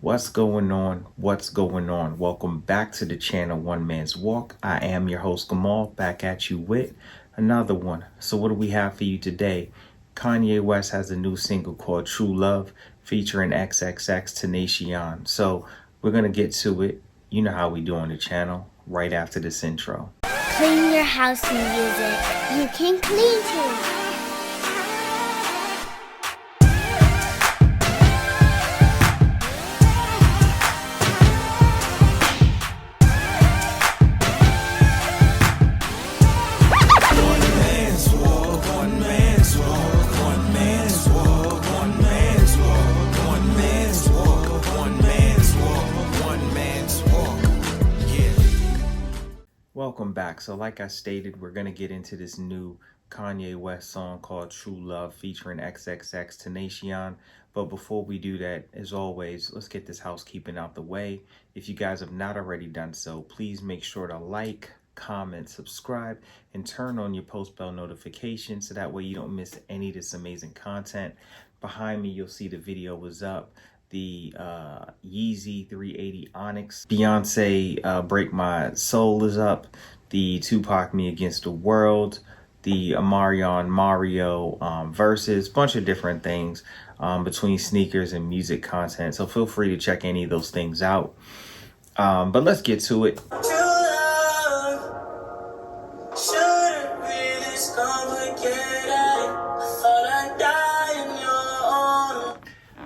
What's going on? What's going on? Welcome back to the channel One Man's Walk. I am your host Gamal, back at you with another one. So what do we have for you today? Kanye West has a new single called True Love featuring XXX Tentacion. So we're gonna get to it. You know how we do on the channel right after this intro. Clean your house music. You can clean too. Welcome back. So like I stated, we're going to get into this new Kanye West song called True Love featuring XXX Tentacion. But before we do that, as always, let's get this housekeeping out the way. If you guys have not already done so, please make sure to like, comment, subscribe, and turn on your post bell notifications so that way you don't miss any of this amazing content. Behind me, you'll see the video was up. The Yeezy 380 Onyx, Beyonce Break My Soul is up, the Tupac Me Against the World, the Amarion Mario verses, bunch of different things between sneakers and music content. So feel free to check any of those things out. But let's get to it.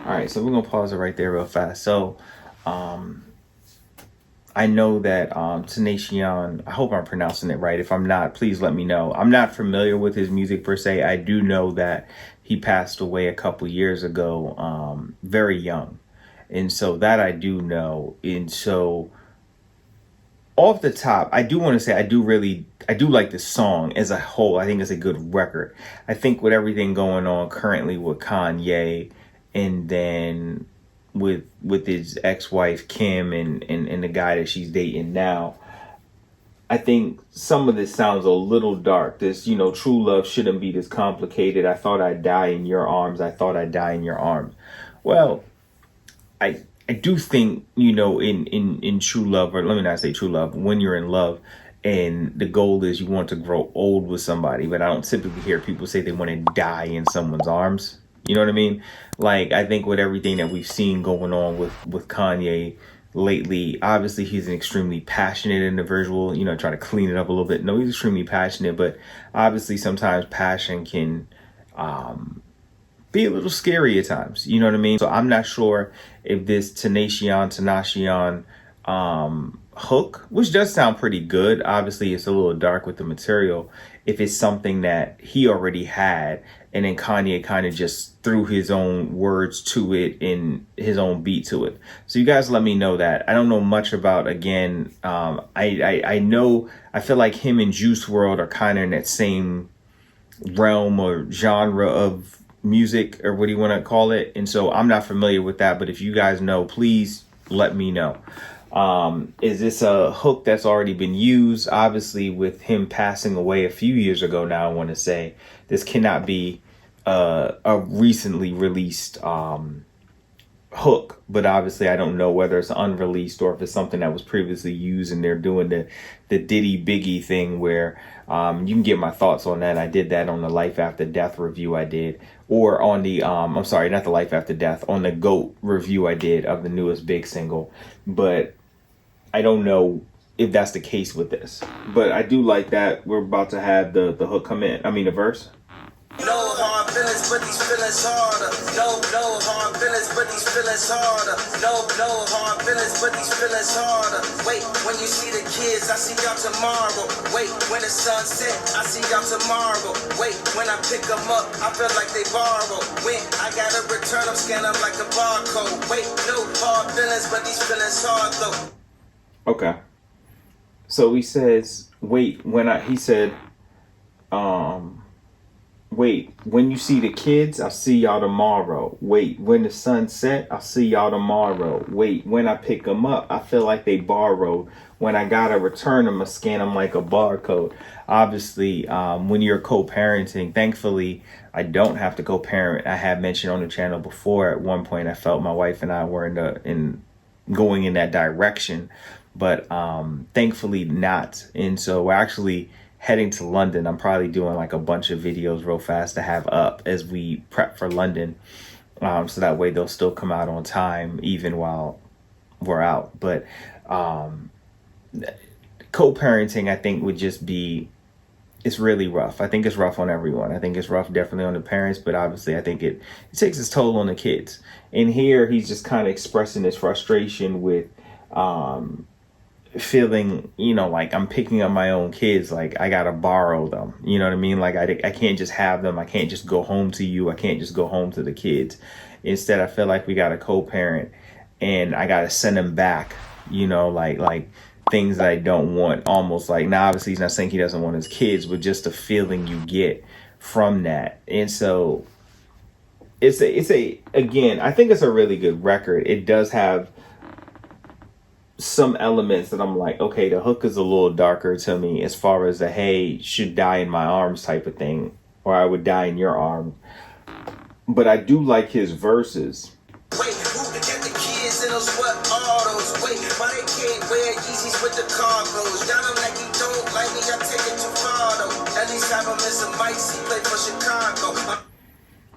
All right, so we're gonna pause it right there real fast. So, I know that Tentacion, I hope I'm pronouncing it right. If I'm not, please let me know. I'm not familiar with his music per se. I do know that he passed away a couple years ago, very young. And so that I do know. And so off the top, I do want to say I do like this song as a whole. I think it's a good record. I think with everything going on currently with Kanye, and then with his ex-wife Kim and the guy that she's dating now, I think some of this sounds a little dark. This, true love shouldn't be this complicated. I thought I'd die in your arms. I thought I'd die in your arms. Well, I do think, in true love, or let me not say true love, when you're in love and the goal is you want to grow old with somebody, but I don't typically hear people say they want to die in someone's arms. You know what I mean? Like, I think with everything that we've seen going on with Kanye lately, obviously he's an extremely passionate individual, try to clean it up a little bit. No, he's extremely passionate, but obviously sometimes passion can be a little scary at times. You know what I mean? So I'm not sure if this Tentacion hook, which does sound pretty good. Obviously it's a little dark with the material. If it's something that he already had and then Kanye kind of just threw his own words to it and his own beat to it. So you guys let me know that. I don't know much about, again, I know, I feel like him and Juice WRLD are kind of in that same realm or genre of music, or what do you want to call it? And so I'm not familiar with that, but if you guys know, please let me know. Is this a hook that's already been used? Obviously, with him passing away a few years ago now, I want to say this cannot be a recently released hook, but obviously I don't know whether it's unreleased or if it's something that was previously used and they're doing the Diddy Biggie thing where you can get my thoughts on that. I did that on the Life After Death review I did, or on the I'm sorry, not the Life After Death, on the GOAT review I did of the newest big single. But I don't know if that's the case with this, but I do like that we're about to have the hook come in. I mean, the verse. No hard feelings, but these feelings harder. No hard feelings, but these feelings harder. No hard feelings, but these feelings harder. Wait, when you see the kids, I see y'all tomorrow. Wait, when the sun set, I see y'all tomorrow. Wait, when I pick them up, I feel like they borrow. When I gotta return them, scan them like a barcode. Wait, no hard feelings, but these feelings hard though. Okay. So he says, wait, he said, Wait, when you see the kids, I'll see y'all tomorrow. Wait, when the sun set, I'll see y'all tomorrow. Wait, when I pick them up, I feel like they borrowed. When I gotta return them, I scan them like a barcode. Obviously, when you're co-parenting, thankfully, I don't have to co-parent. I have mentioned on the channel before, at one point, I felt my wife and I were in going in that direction, but thankfully not. And so we're actually heading to London. I'm probably doing like a bunch of videos real fast to have up as we prep for London, so that way they'll still come out on time even while we're out. But co-parenting, I think, would just be, it's really rough. I think it's rough on everyone. I think it's rough definitely on the parents, but obviously I think it takes its toll on the kids. And here he's just kind of expressing his frustration with feeling, you know, like I'm picking up my own kids, like I gotta borrow them, you know what I mean? Like I can't just have them. I can't just go home to you. I can't just go home to the kids. Instead, I feel like we got a co-parent and I gotta send them back, you know, like things that I don't want. Almost like, now obviously he's not saying he doesn't want his kids, but just the feeling you get from that. And so it's a again, I think it's a really good record. It does have some elements that I'm like, okay, the hook is a little darker to me as far as the hey, should die in my arms type of thing, or I would die in your arms. But I do like his verses. Wait, who can get the kids in those what autos? Wait, why they can't wear Yeezys with the cargos? Y'all know like you don't like me, I take it too far though. At least have him in some mics, he play for Chicago.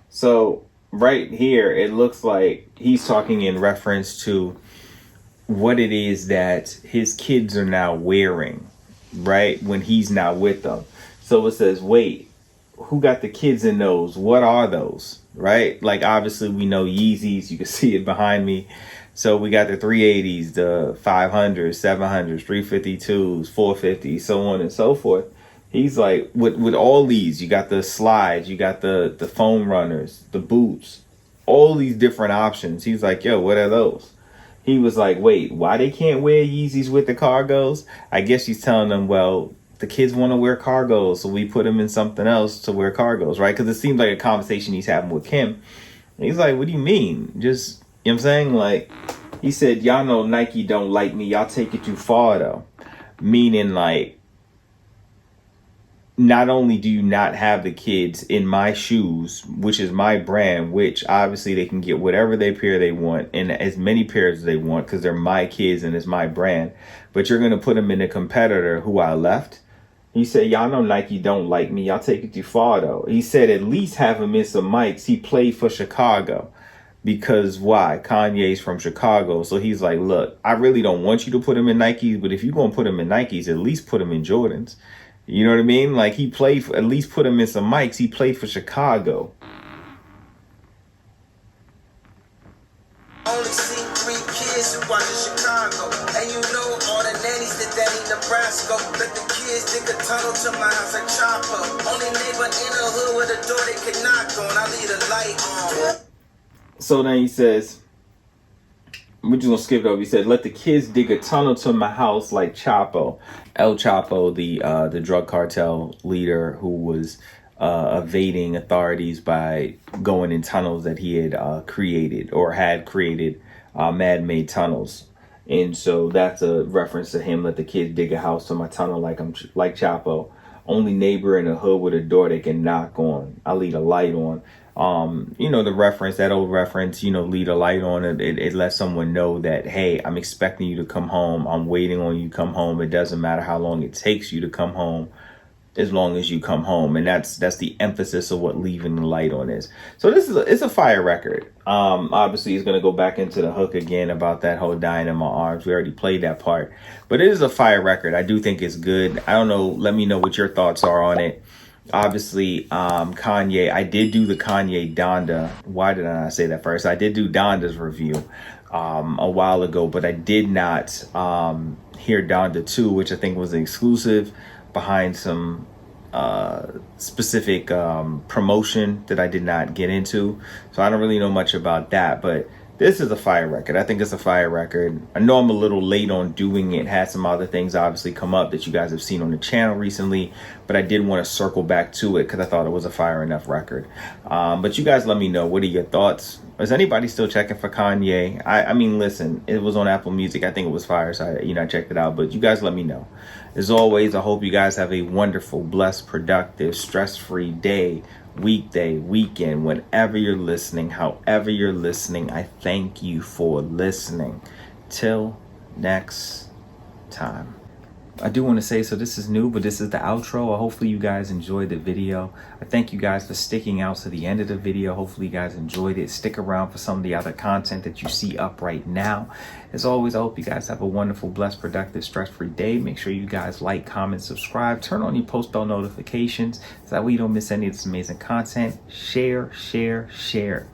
So right here, it looks like he's talking in reference to what it is that his kids are now wearing, right? When he's not with them. So it says, wait, who got the kids in those? What are those? Right? Like, obviously we know Yeezys. You can see it behind me. So we got the 380s, the 500s, 700s, 352s, 450s, so on and so forth. He's like, with all these, you got the slides, you got the foam runners, the boots, all these different options. He's like, yo, what are those? He was like, wait, why they can't wear Yeezys with the cargos? I guess he's telling them, well, the kids want to wear cargos, so we put them in something else to wear cargos, right? Because it seems like a conversation he's having with Kim. And he's like, what do you mean? Just, you know what I'm saying? Like, he said, y'all know Nike don't like me. Y'all take it too far, though. Meaning, like, not only do you not have the kids in my shoes, which is my brand, which obviously they can get whatever pair they want and as many pairs as they want because they're my kids and it's my brand, but you're going to put them in a competitor who I left. He said, y'all know Nike don't like me. Y'all take it too far, though. He said, at least have him in some mics. He played for Chicago. Because why? Kanye's from Chicago. So he's like, look, I really don't want you to put him in Nikes, but if you're going to put him in Nikes, at least put him in Jordans. You know what I mean? Like, he played for, at least put him in some mics. He played for Chicago. Only seen 3 kids who watch in Chicago. And you know all the nannies did that in Nebraska. Let the kids dig a tunnel to my house like Chopper. Only neighbor in the hood with a door they can knock on. I leave the light on. So then he says, we're just gonna skip it over. He said, let the kids dig a tunnel to my house like Chapo. El Chapo, the drug cartel leader who was evading authorities by going in tunnels that he had created or had created, man-made tunnels. And so that's a reference to him. Let the kids dig a house to my tunnel like Chapo. Only neighbor in the hood with a door they can knock on. I leave a light on. You know, the reference, that old reference, you know, leave a light on it. It lets someone know that, hey, I'm expecting you to come home. I'm waiting on you to come home. It doesn't matter how long it takes you to come home, as long as you come home. And that's the emphasis of what leaving the light on is. So this is it's a fire record. Obviously he's going to go back into the hook again about that whole dying in my arms. We already played that part, but it is a fire record. I do think it's good. I don't know. Let me know what your thoughts are on it. Obviously, Kanye, I did do the Kanye Donda. Why did I not say that first? I did do Donda's review a while ago, but I did not hear Donda 2, which I think was an exclusive behind some specific promotion that I did not get into. So I don't really know much about that, but This is a fire record. I think it's a fire record. I know I'm a little late on doing it. Had some other things obviously come up that you guys have seen on the channel recently, but I did want to circle back to it because I thought it was a fire enough record. But you guys let me know. What are your thoughts? Is anybody still checking for Kanye? I mean, listen, it was on Apple Music. I think it was fire, so I checked it out. But you guys let me know. As always, I hope you guys have a wonderful, blessed, productive, stress-free day, weekday, weekend, whenever you're listening, however you're listening. I thank you for listening. Till next time. I do want to say, so this is new, but this is the outro. Hopefully you guys enjoyed the video. I thank you guys for sticking out to the end of the video. Hopefully you guys enjoyed it. Stick around for some of the other content that you see up right now. As always, I hope you guys have a wonderful, blessed, productive, stress-free day. Make sure you guys like, comment, subscribe. Turn on your post bell notifications so that way you don't miss any of this amazing content. Share, share, share.